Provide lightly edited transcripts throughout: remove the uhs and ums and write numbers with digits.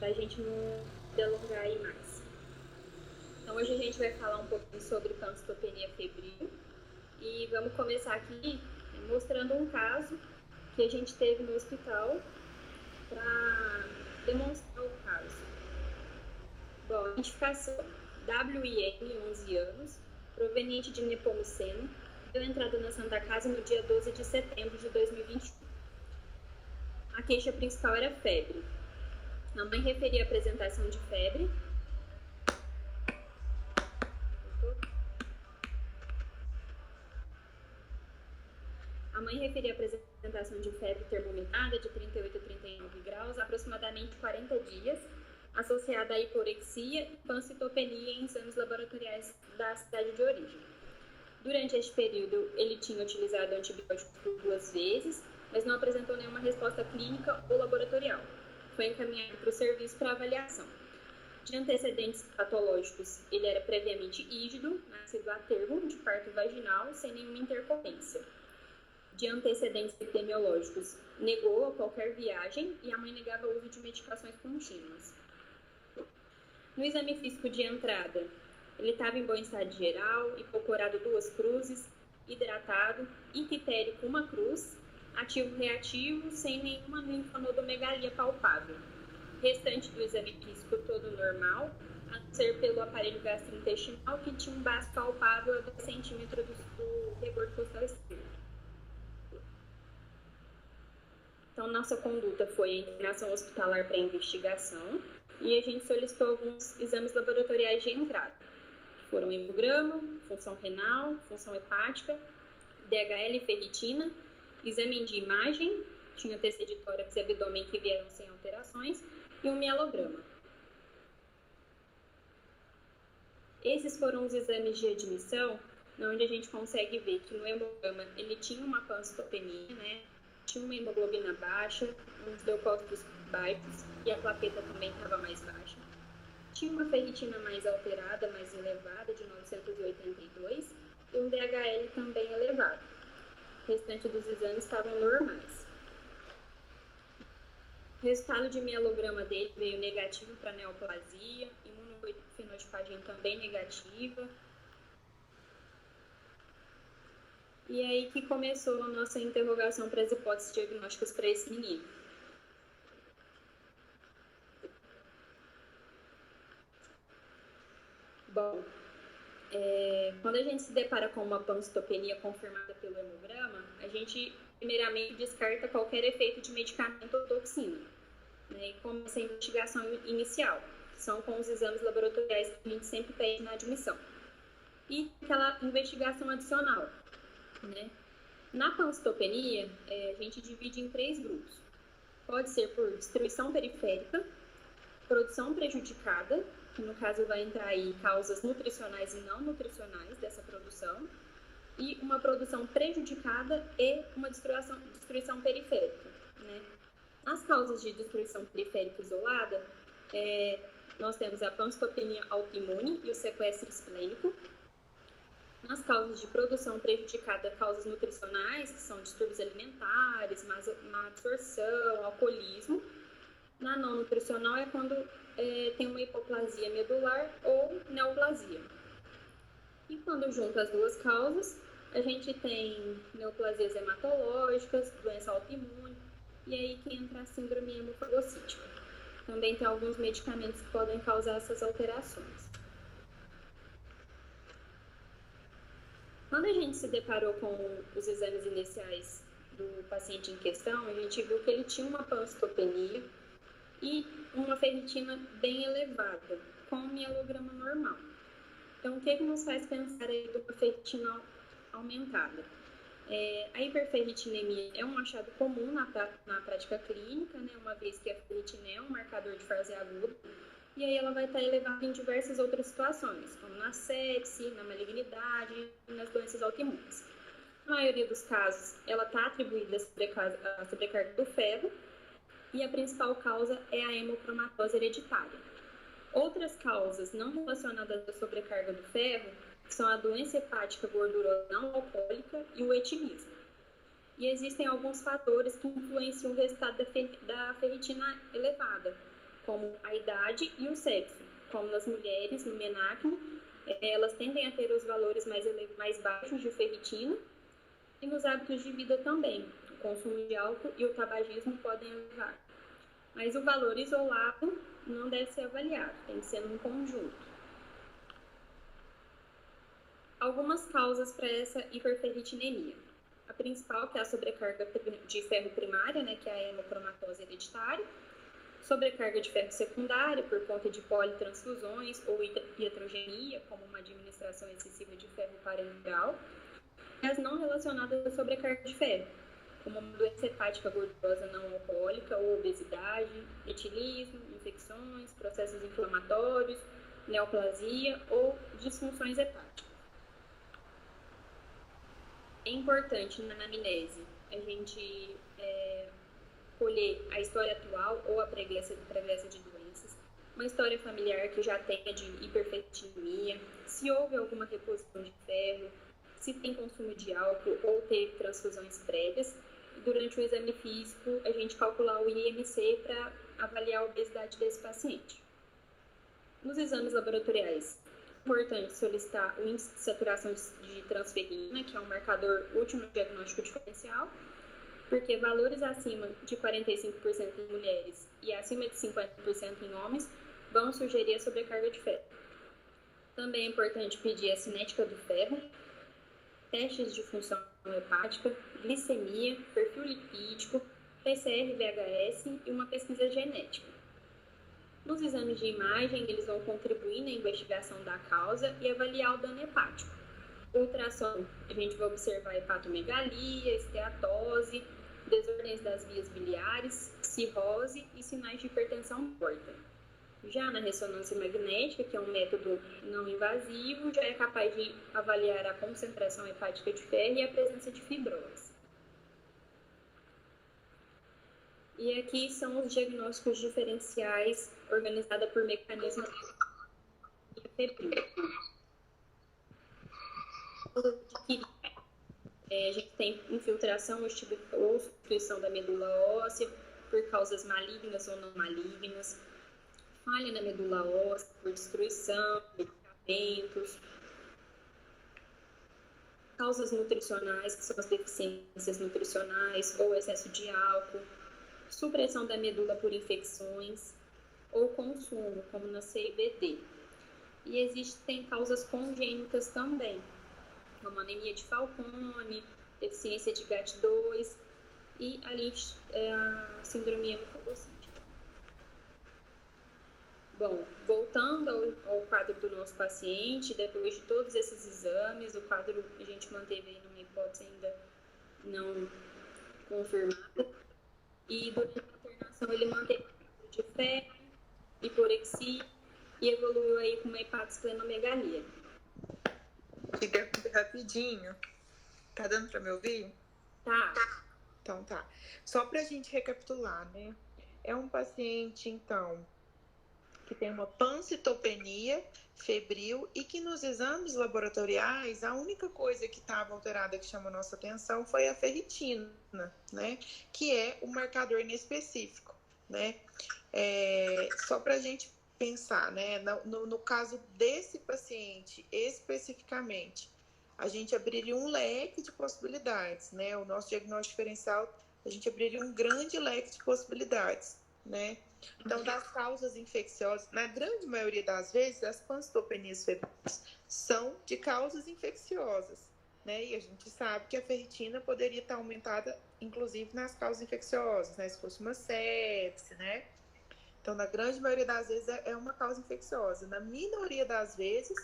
para a gente não delongar aí mais. Então, hoje a gente vai falar um pouquinho sobre pancitopenia febril e vamos começar aqui mostrando um caso que a gente teve no hospital para demonstrar o caso. Bom, identificação: WIN, 11 anos, proveniente de Nepomuceno, deu entrada na Santa Casa no dia 12 de setembro de 2021. A queixa principal era febre. A mãe referia a apresentação de febre. A mãe referia a apresentação de febre termometrada de 38 a 39 graus, aproximadamente 40 dias, associada à hiporexia e pancitopenia em exames laboratoriais da cidade de origem. Durante este período, ele tinha utilizado antibióticos por 2 vezes, mas não apresentou nenhuma resposta clínica ou laboratorial. Foi encaminhado para o serviço para avaliação. De antecedentes patológicos, ele era previamente ígido, nascido a termo, de parto vaginal, sem nenhuma intercorrência. De antecedentes epidemiológicos, negou a qualquer viagem e a mãe negava o uso de medicações contínuas. No exame físico de entrada, ele estava em bom estado geral, hipocorado 2 cruzes, hidratado, ictérico 1 cruz, ativo-reativo, sem nenhuma linfonodomegalia palpável. Restante do exame físico todo normal, a ser pelo aparelho gastrointestinal, que tinha um baço palpável a 2 centímetros do rebordo costal esquerdo. Então, nossa conduta foi a internação hospitalar para investigação e a gente solicitou alguns exames laboratoriais de entrada. Foram hemograma, função renal, função hepática, DHL e ferritina, exame de imagem, tinha TC de tórax e abdômen que vieram sem alterações, e um mielograma. Esses foram os exames de admissão, onde a gente consegue ver que no hemograma ele tinha uma pancitopenia, né? Tinha uma hemoglobina baixa, uns leucócitos baixos e a plaqueta também estava mais baixa. Tinha uma ferritina mais alterada, mais elevada, de 982, e um DHL também elevado. O restante dos exames estavam normais. O resultado de mielograma dele veio negativo para neoplasia, imunofenotipagem também negativa. E aí que começou a nossa interrogação para as hipóteses diagnósticas para esse menino. Bom, quando a gente se depara com uma pancitopenia confirmada pelo hemograma, a gente primeiramente descarta qualquer efeito de medicamento ou toxina, né, e começa a investigação inicial, que são com os exames laboratoriais que a gente sempre pede na admissão. E aquela investigação adicional, né? Na pancitopenia, a gente divide em 3 grupos. Pode ser por destruição periférica, produção prejudicada, que no caso vai entrar aí causas nutricionais e não nutricionais dessa produção, e uma produção prejudicada e uma destruição periférica, né? Nas causas de destruição periférica isolada, nós temos a pancitopenia autoimune e o sequestro esplênico. Nas causas de produção prejudicada, causas nutricionais, que são distúrbios alimentares, má absorção, alcoolismo. Na não nutricional é quando tem uma hipoplasia medular ou neoplasia. E quando junta as duas causas, a gente tem neoplasias hematológicas, doença autoimune, e aí que entra a síndrome hemofagocítica. Também tem alguns medicamentos que podem causar essas alterações. Quando a gente se deparou com os exames iniciais do paciente em questão, a gente viu que ele tinha uma pancitopenia e uma ferritina bem elevada, com um mielograma normal. Então, o que nos faz pensar aí de uma ferritina aumentada? A hiperferritinemia é um achado comum na prática clínica, né, uma vez que a ferritina é um marcador de fase aguda, e aí ela vai estar elevada em diversas outras situações, como na sepse, na malignidade e nas doenças autoimunes. Na maioria dos casos, ela está atribuída à sobrecarga do ferro, e a principal causa é a hemocromatose hereditária. Outras causas não relacionadas à sobrecarga do ferro são a doença hepática gordurosa não alcoólica e o etilismo. E existem alguns fatores que influenciam o resultado da ferritina elevada, como a idade e o sexo. Como nas mulheres, no menacne, elas tendem a ter os valores mais baixos de ferritina, e nos hábitos de vida também. O consumo de álcool e o tabagismo podem elevar. Mas o valor isolado não deve ser avaliado, tem que ser num conjunto. Algumas causas para essa hiperferritinemia. A principal, que é a sobrecarga de ferro primária, né, que é a hemocromatose hereditária. Sobrecarga de ferro secundária, por conta de politransfusões ou iatrogenia, como uma administração excessiva de ferro parenteral. E as não relacionadas à sobrecarga de ferro, como uma doença hepática gordurosa não alcoólica ou obesidade, etilismo, infecções, processos inflamatórios, neoplasia ou disfunções hepáticas. É importante na anamnese a gente colher a história atual ou a pregressa de doenças, uma história familiar que já tenha de hiperferritinemia, se houve alguma reposição de ferro, se tem consumo de álcool ou teve transfusões prévias. Durante o exame físico, a gente calcular o IMC para avaliar a obesidade desse paciente. Nos exames laboratoriais, é importante solicitar o índice de saturação de transferrina, que é um marcador útil no diagnóstico diferencial, porque valores acima de 45% em mulheres e acima de 50% em homens vão sugerir a sobrecarga de ferro. Também é importante pedir a cinética do ferro, testes de função hepática, glicemia, perfil lipídico, PCR-VHS e uma pesquisa genética. Nos exames de imagem, eles vão contribuir na investigação da causa e avaliar o dano hepático. Ultrassom, a gente vai observar hepatomegalia, esteatose, desordens das vias biliares, cirrose e sinais de hipertensão porta. Já na ressonância magnética, que é um método não invasivo, já é capaz de avaliar a concentração hepática de ferro e a presença de fibrose. E aqui são os diagnósticos diferenciais organizados por mecanismos febril. A gente tem infiltração ou obstrução da medula óssea por causas malignas ou não malignas, falha na medula óssea por destruição, medicamentos, causas nutricionais, que são as deficiências nutricionais ou excesso de álcool, supressão da medula por infecções ou consumo, como na CIBD. E existem causas congênitas também, como anemia de Fanconi, deficiência de GAT2 e a síndrome hemofagocítica. Bom, voltando ao quadro do nosso paciente, depois de todos esses exames, o quadro a gente manteve aí numa hipótese ainda não confirmada, e durante a internação ele manteve de ferro, hiporexia e evoluiu aí com uma hepatosplenomegalia. Fica rapidinho. Tá dando para me ouvir? Tá. Então tá. Só pra gente recapitular, né? É um paciente, então, que tem uma pancitopenia febril e que nos exames laboratoriais, a única coisa que estava alterada que chamou nossa atenção foi a ferritina, né? Que é o marcador inespecífico, né? Só pra gente pensar, né? No caso desse paciente especificamente, a gente abriria um leque de possibilidades, né? O nosso diagnóstico diferencial, a gente abriria um grande leque de possibilidades, né? Então, das causas infecciosas, na grande maioria das vezes, as pancitopenias febris são de causas infecciosas, né? E a gente sabe que a ferritina poderia estar aumentada, inclusive, nas causas infecciosas, né? Se fosse uma sepse, né? Então, na grande maioria das vezes, é uma causa infecciosa. Na minoria das vezes,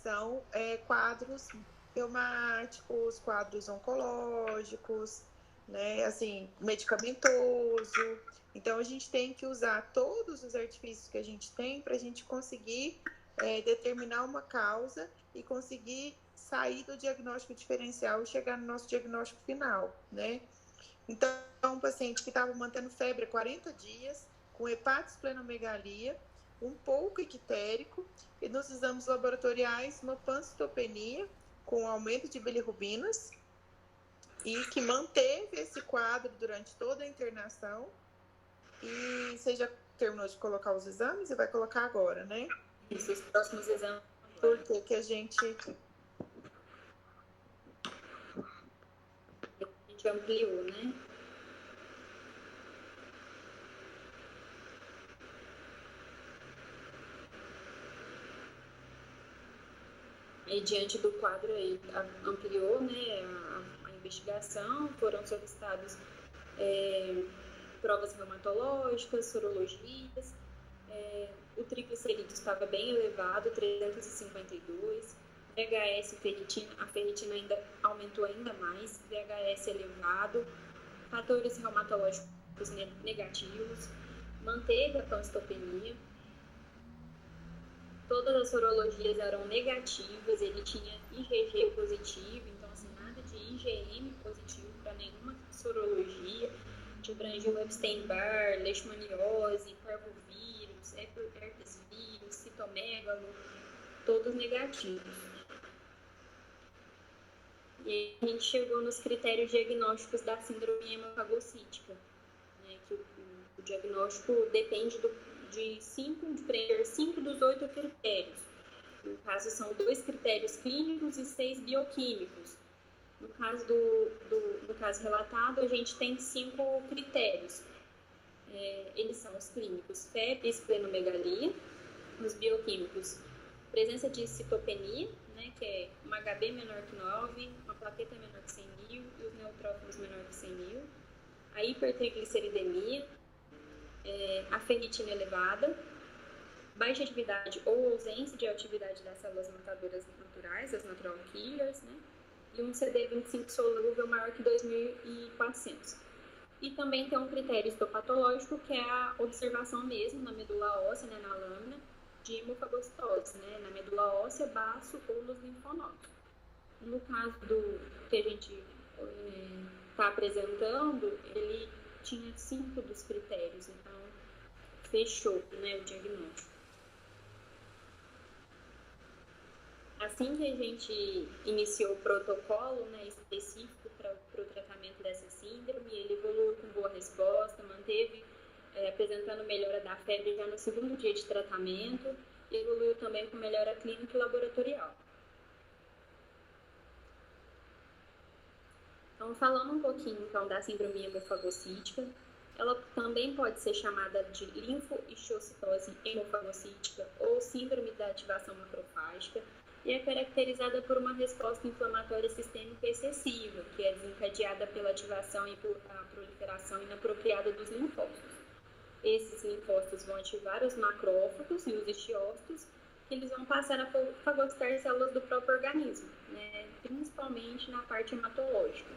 são quadros reumáticos, quadros oncológicos, né? Assim, medicamentoso. Então, a gente tem que usar todos os artifícios que a gente tem para a gente conseguir determinar uma causa e conseguir sair do diagnóstico diferencial e chegar no nosso diagnóstico final, né? Então, um paciente que estava mantendo febre há 40 dias, com hepatosplenomegalia, um pouco ictérico, e nos exames laboratoriais, uma pancitopenia com aumento de bilirrubinas, e que manteve esse quadro durante toda a internação, e seja terminou de colocar os exames e vai colocar agora, né? Isso, os próximos exames. Porque que a gente ampliou, né? E diante do quadro aí, ampliou, né, a investigação, foram solicitados provas reumatológicas, sorologias, o triglicerídeo estava bem elevado, 352, VHS ferritina, a ferritina ainda aumentou ainda mais, VHS elevado, fatores reumatológicos negativos, manteve a pancitopenia, todas as sorologias eram negativas, ele tinha IgG positivo, então assim, nada de IgM positivo para nenhuma sorologia, de abrangiu Epstein-Barr, leishmaniose, parvovírus, herpes vírus, citomegalo, todos negativos. E aí a gente chegou nos critérios diagnósticos da síndrome hemofagocítica, né, que o diagnóstico depende de preencher 5 dos 8 critérios. No caso, são 2 critérios clínicos e 6 bioquímicos. No caso relatado, a gente tem 5 critérios. Eles são os clínicos: febre e esplenomegalia. Os bioquímicos: presença de citopenia, né, que é uma HB menor que 9, uma plaqueta menor que 100 mil e os neutrófilos menor que 100 mil. A hipertrigliceridemia, a ferritina elevada, baixa atividade ou ausência de atividade das células matadoras naturais, as natural killers, né? E um CD25 solúvel maior que 2.400. E também tem um critério histopatológico, que é a observação mesmo na medula óssea, né, na lâmina, de hemofagocitose, né, na medula óssea, baço ou nos linfonodos. No caso do que a gente está apresentando, ele tinha 5 dos critérios, então fechou, né, o diagnóstico. Assim que a gente iniciou o protocolo, né, específico para o tratamento dessa síndrome, ele evoluiu com boa resposta, manteve apresentando melhora da febre já no 2º dia de tratamento e evoluiu também com melhora clínica e laboratorial. Então, falando um pouquinho então da síndrome hemofagocítica, ela também pode ser chamada de linfohistiocytose hemofagocítica ou síndrome da ativação macrofágica, e é caracterizada por uma resposta inflamatória sistêmica excessiva, que é desencadeada pela ativação e por a proliferação inapropriada dos linfócitos. Esses linfócitos vão ativar os macrófagos e os estiócitos, que eles vão passar a fagocitar células do próprio organismo, né, principalmente na parte hematológica.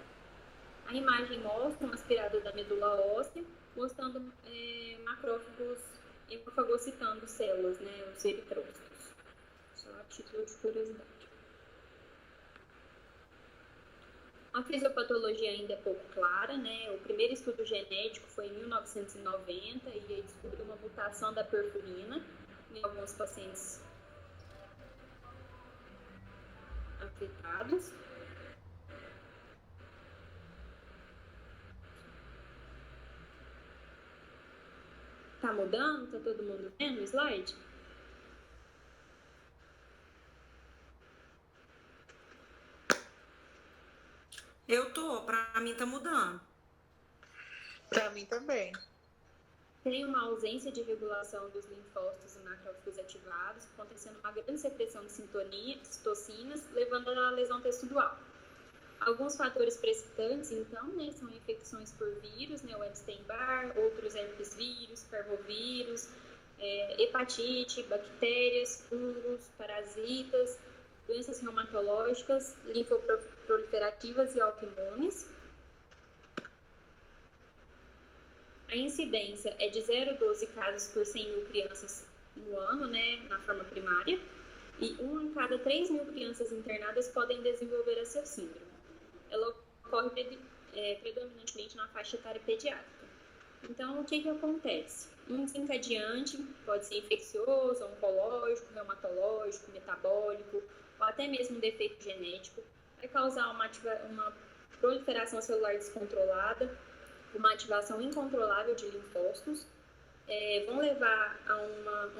A imagem mostra um aspirado da medula óssea, mostrando macrófagos fagocitando células, né, os eritrócitos. Só a título de curiosidade. A fisiopatologia ainda é pouco clara, né? O primeiro estudo genético foi em 1990 e aí descobriu uma mutação da perfurina em alguns pacientes afetados. Tá mudando? Tá todo mundo vendo o slide? Eu tô, pra mim tá mudando. Pra mim também. Tem uma ausência de regulação dos linfócitos e macrófagos ativados, acontecendo uma grande secreção de citocinas, levando à lesão tecidual. Alguns fatores precipitantes, então, né, são infecções por vírus, né, o Epstein-Barr, outros herpes vírus, parvovírus, hepatite, bactérias, fungos, parasitas, doenças reumatológicas, linfoproliferativas e autoimunes. A incidência é de 0,12 casos por 100 mil crianças no ano, né, na forma primária, e 1 em cada 3 mil crianças internadas podem desenvolver essa síndrome. Ela ocorre predominantemente na faixa etária pediátrica. Então, o que acontece? Um desencadeante pode ser infeccioso, oncológico, reumatológico, metabólico, ou até mesmo um defeito genético, vai causar uma proliferação celular descontrolada, uma ativação incontrolável de linfócitos, vão levar a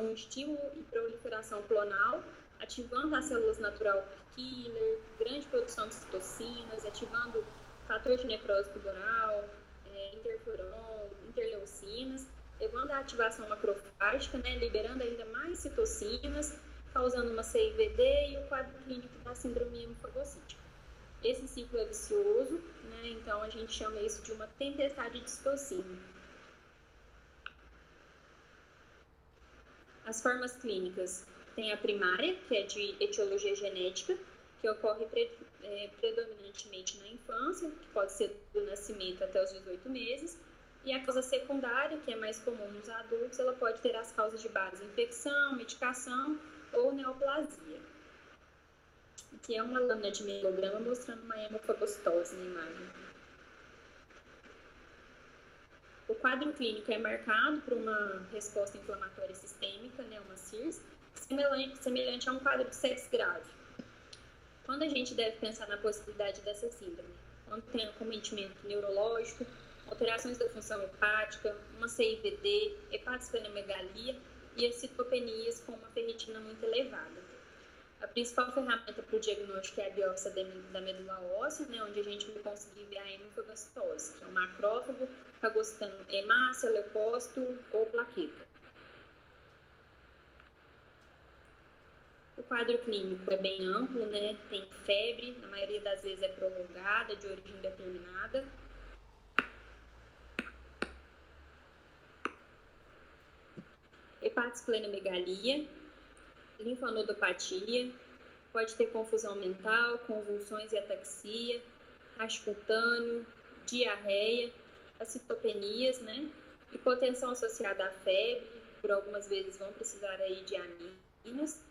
um estímulo e proliferação clonal, ativando as células natural killer, grande produção de citocinas, ativando fator de necrose tumoral, interferon, interleucinas, levando à ativação macrofágica, né, liberando ainda mais citocinas, causando uma CIVD e o quadro clínico da síndrome hemofagocítica. Esse ciclo é vicioso, né, então a gente chama isso de uma tempestade de citocina. As formas clínicas tem a primária, que é de etiologia genética, que ocorre predominantemente na infância, que pode ser do nascimento até os 18 meses, e a causa secundária, que é mais comum nos adultos, ela pode ter as causas de base infecção, medicação ou neoplasia. Aqui é uma lâmina de mielograma mostrando uma hemofagocitose na imagem. O quadro clínico é marcado por uma resposta inflamatória sistêmica, né, uma CIRS, semelhante a um quadro de sepsis grave. Quando a gente deve pensar na possibilidade dessa síndrome? Quando tem acometimento neurológico, alterações da função hepática, uma CIVD, hepatosplenomegalia e as citopenias com uma ferritina muito elevada. A principal ferramenta para o diagnóstico é a biópsia da medula óssea, né, onde a gente vai conseguir ver a hemofagocitose, que é um macrófago fagocitando hemácia, leucócito ou plaqueta. O quadro clínico é bem amplo, né? Tem febre, na maioria das vezes é prolongada, de origem determinada. Hepatosplenomegalia, linfonodopatia, pode ter confusão mental, convulsões e ataxia, racho cutâneo, diarreia, as citopenias, né? Hipotensão associada à febre, por algumas vezes vão precisar aí de aminas,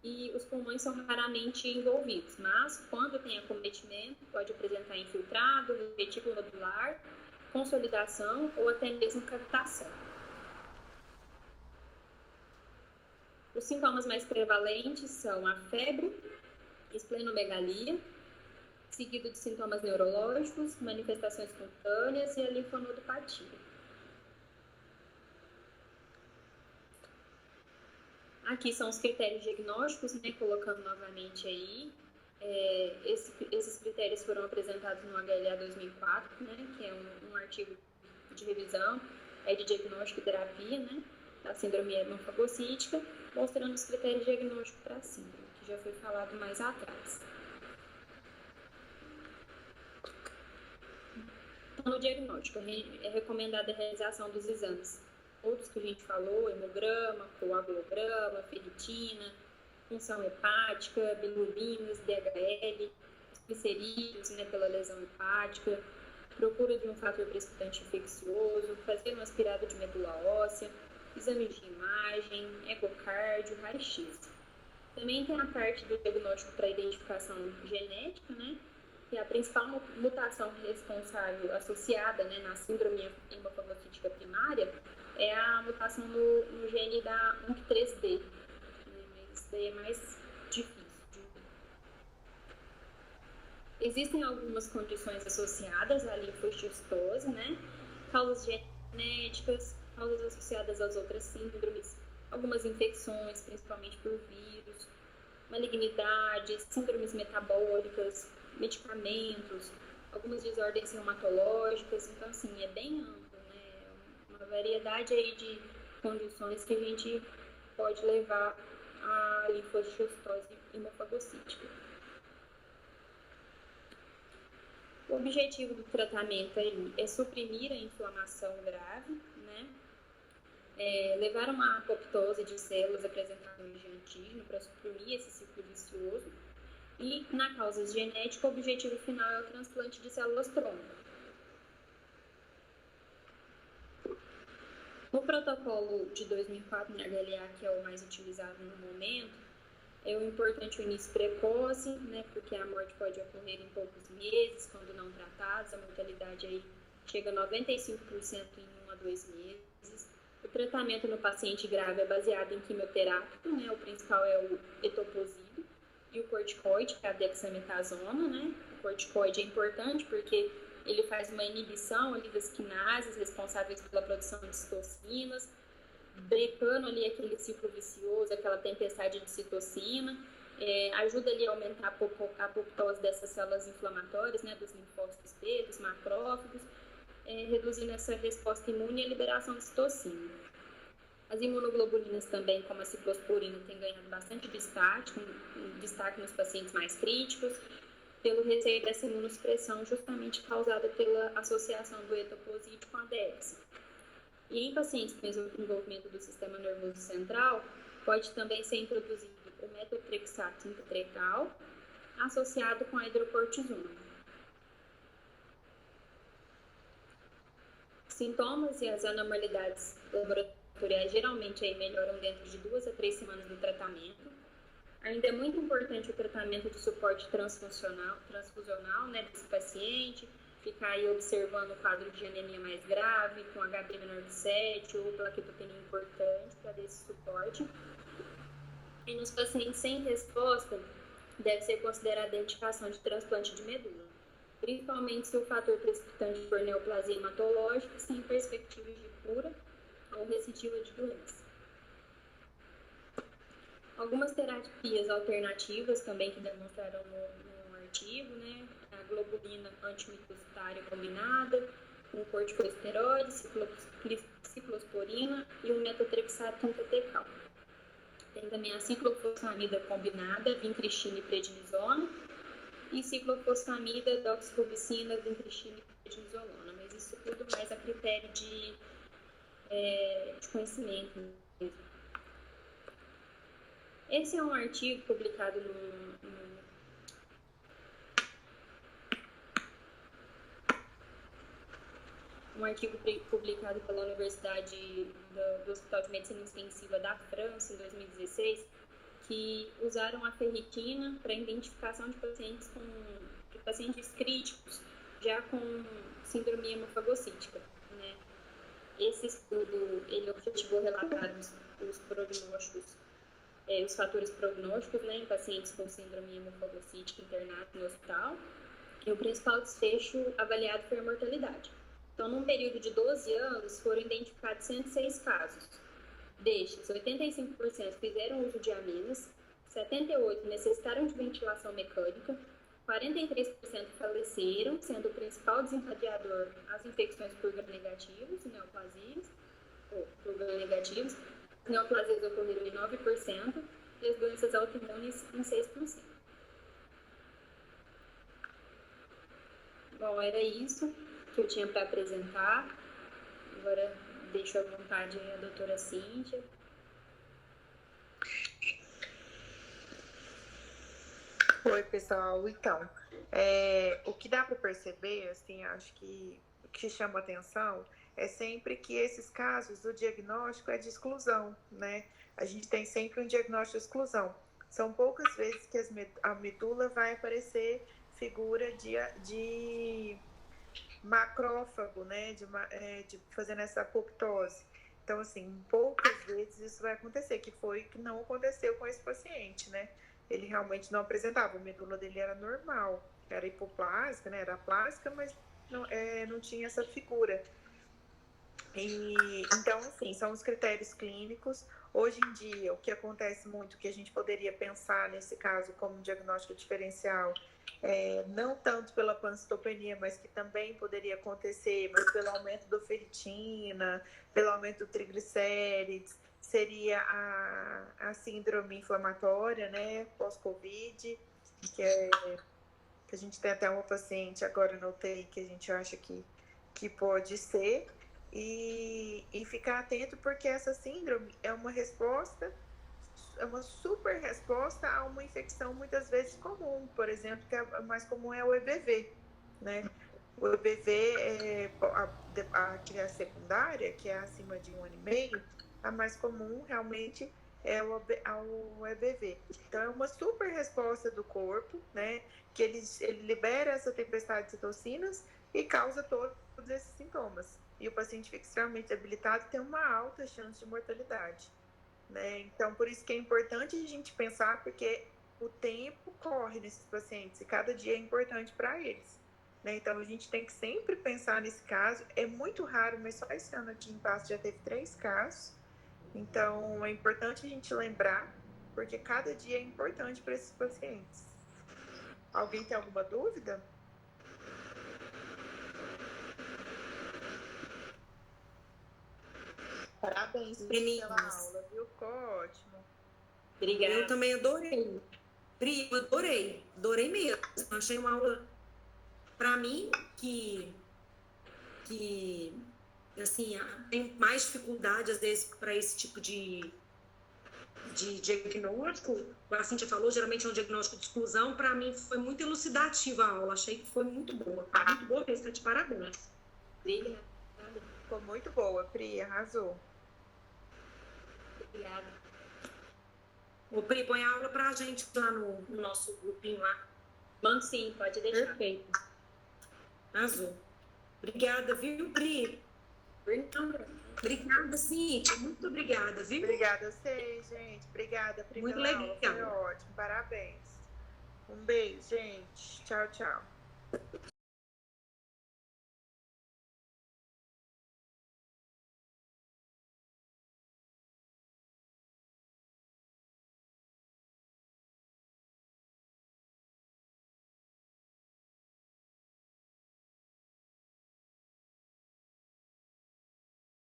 e os pulmões são raramente envolvidos, mas quando tem acometimento, pode apresentar infiltrado, retículo nodular, consolidação ou até mesmo cavitação. Os sintomas mais prevalentes são a febre, esplenomegalia, seguido de sintomas neurológicos, manifestações cutâneas e a linfonodopatia. Aqui são os critérios diagnósticos, né, colocando novamente aí. Esses critérios foram apresentados no HLA 2004, né, que é um artigo de revisão de diagnóstico e terapia, né, da síndrome hemofagocítica, mostrando os critérios diagnósticos para a síndrome, que já foi falado mais atrás. Então, no diagnóstico, é recomendada a realização dos exames. Outros que a gente falou, hemograma, coagulograma, ferritina, função hepática, bilirubinas, DHL, tricerídeos, né, pela lesão hepática, procura de um fator precipitante infeccioso, fazer um aspirado de medula óssea, exames de imagem, ecocardio, raio-x. Também tem a parte do diagnóstico para identificação genética, né, que é a principal mutação responsável associada, né, na síndrome hemofagocítica primária, é a mutação no gene da UNC3D, né? Mas isso daí é mais difícil. Existem algumas condições associadas à linfocistose, né? Causas genéticas, causas associadas às outras síndromes, algumas infecções, principalmente por vírus, malignidades, síndromes metabólicas, medicamentos, algumas desordens reumatológicas, então assim, é bem amplo. Uma variedade aí de condições que a gente pode levar à linfocistose hemofagocítica. O objetivo do tratamento aí é suprimir a inflamação grave, né? Levar uma apoptose de células apresentadas no antígeno para suprimir esse ciclo vicioso. E na causa genética, o objetivo final é o transplante de células tronco. No protocolo de 2004, na HLA, que é o mais utilizado no momento, é importante o início precoce, né, porque a morte pode ocorrer em poucos meses, quando não tratados, a mortalidade aí chega a 95% em 1 a 2 meses. O tratamento no paciente grave é baseado em quimioterápico, né, o principal é o etoposide e o corticoide, que é a dexametasona, né. O corticoide é importante porque ele faz uma inibição ali das quinases responsáveis pela produção de citocinas, brecando ali aquele ciclo vicioso, aquela tempestade de citocina, ajuda ali a aumentar a apoptose dessas células inflamatórias, né, dos linfócitos B, dos macrófagos, reduzindo essa resposta imune e a liberação de citocina. As imunoglobulinas também, como a ciclosporina, tem ganhado bastante destaque nos pacientes mais críticos, pelo receio dessa imunossupressão justamente causada pela associação do etoposídeo com a DX. E em pacientes com desenvolvimento do sistema nervoso central, pode também ser introduzido o metotrexato intrathecal associado com a hidrocortisona. Sintomas e as anormalidades laboratoriais geralmente aí melhoram dentro de 2 a 3 semanas do tratamento. Ainda é muito importante o tratamento de suporte transfusional, né, desse paciente, ficar aí observando o quadro de anemia mais grave, com HB menor de 7 ou plaquetopenia importante para dar esse suporte. E nos pacientes sem resposta, deve ser considerada a indicação de transplante de medula, principalmente se o fator precipitante for neoplasia hematológica, sem perspectivas de cura ou recidiva de doença. Algumas terapias alternativas também que demonstraram no artigo, né? A globulina antimicrocitária combinada, com corticosteroide, ciclosporina e o metotrexato intrathecal. Tem também a ciclofosfamida combinada, vincristina e prednisona, e ciclofosfamida, doxorubicina, vincristina e prednisolona. Mas isso tudo mais a critério de conhecimento mesmo. Esse é um artigo publicado publicado pela Universidade do Hospital de Medicina Intensiva da França, em 2016, que usaram a ferritina para identificação de pacientes críticos, já com síndrome hemofagocítica, né? Esse estudo, ele objetivou relatar os prognósticos, os fatores prognósticos, né, em pacientes com síndrome hemofagocítica internados no hospital, e o principal desfecho avaliado foi a mortalidade. Então, num período de 12 anos, foram identificados 106 casos. Destes, 85% fizeram uso de aminas, 78% necessitaram de ventilação mecânica, 43% faleceram, sendo o principal desencadeador as infecções por gram-negativos e neoplasias, As neoplasias ocorreram em 9% e as doenças autoimunes em 6%. Bom, era isso que eu tinha para apresentar. Agora deixo à vontade a doutora Cíntia. Oi, pessoal. Então, o que dá para perceber, assim, acho que o que chama atenção é sempre que esses casos, o diagnóstico é de exclusão, né? A gente tem sempre um diagnóstico de exclusão. São poucas vezes que a medula vai aparecer figura de macrófago, né? De fazendo essa apoptose. Então, assim, poucas vezes isso vai acontecer, que não aconteceu com esse paciente, né? Ele realmente não apresentava, a medula dele era normal, era hipoplásica, né? Era plástica, mas não tinha essa figura. Então, assim, são os critérios clínicos. Hoje em dia, o que acontece muito, que a gente poderia pensar nesse caso como um diagnóstico diferencial, não tanto pela pancitopenia, mas que também poderia acontecer, mas pelo aumento do ferritina, pelo aumento do triglicérides, seria a síndrome inflamatória, né, pós-Covid, que a gente tem até uma paciente agora na UTI que a gente acha que pode ser, e ficar atento porque essa síndrome é uma super resposta a uma infecção muitas vezes comum, por exemplo, que a mais comum é o EBV, né? O EBV, a criança secundária, que é acima de 1 ano e meio, a mais comum realmente é o EBV. Então, é uma super resposta do corpo, né? Que ele libera essa tempestade de citocinas e causa todos esses sintomas. E o paciente fica extremamente debilitado e tem uma alta chance de mortalidade, né? Então, por isso que é importante a gente pensar, porque o tempo corre nesses pacientes e cada dia é importante para eles, né? Então, a gente tem que sempre pensar nesse caso. É muito raro, mas só esse ano aqui em Passo já teve 3 casos Então, é importante a gente lembrar, porque cada dia é importante para esses pacientes. Alguém tem alguma dúvida? Parabéns pela aula, viu? Ficou ótimo. Obrigada. Eu também adorei. Pri, eu adorei mesmo. Achei uma aula, para mim, que assim, tem mais dificuldade, às vezes, para esse tipo de diagnóstico. A Cíntia falou, geralmente é um diagnóstico de exclusão. Para mim, foi muito elucidativa a aula. Achei que foi muito boa. Muito boa, está de parabéns. Obrigada. Ficou muito boa, Pri, arrasou. Obrigada. Ô, Pri, põe a aula pra gente lá no nosso grupinho lá. Mando sim, pode deixar. Perfeito. Arrasou. Obrigada, viu, Pri? Obrigada, Cíntia. Muito obrigada, viu? Obrigada a vocês, gente. Obrigada, Pri, Muito pela legal. aula. Foi ótimo. Parabéns. Um beijo, gente. Tchau, tchau.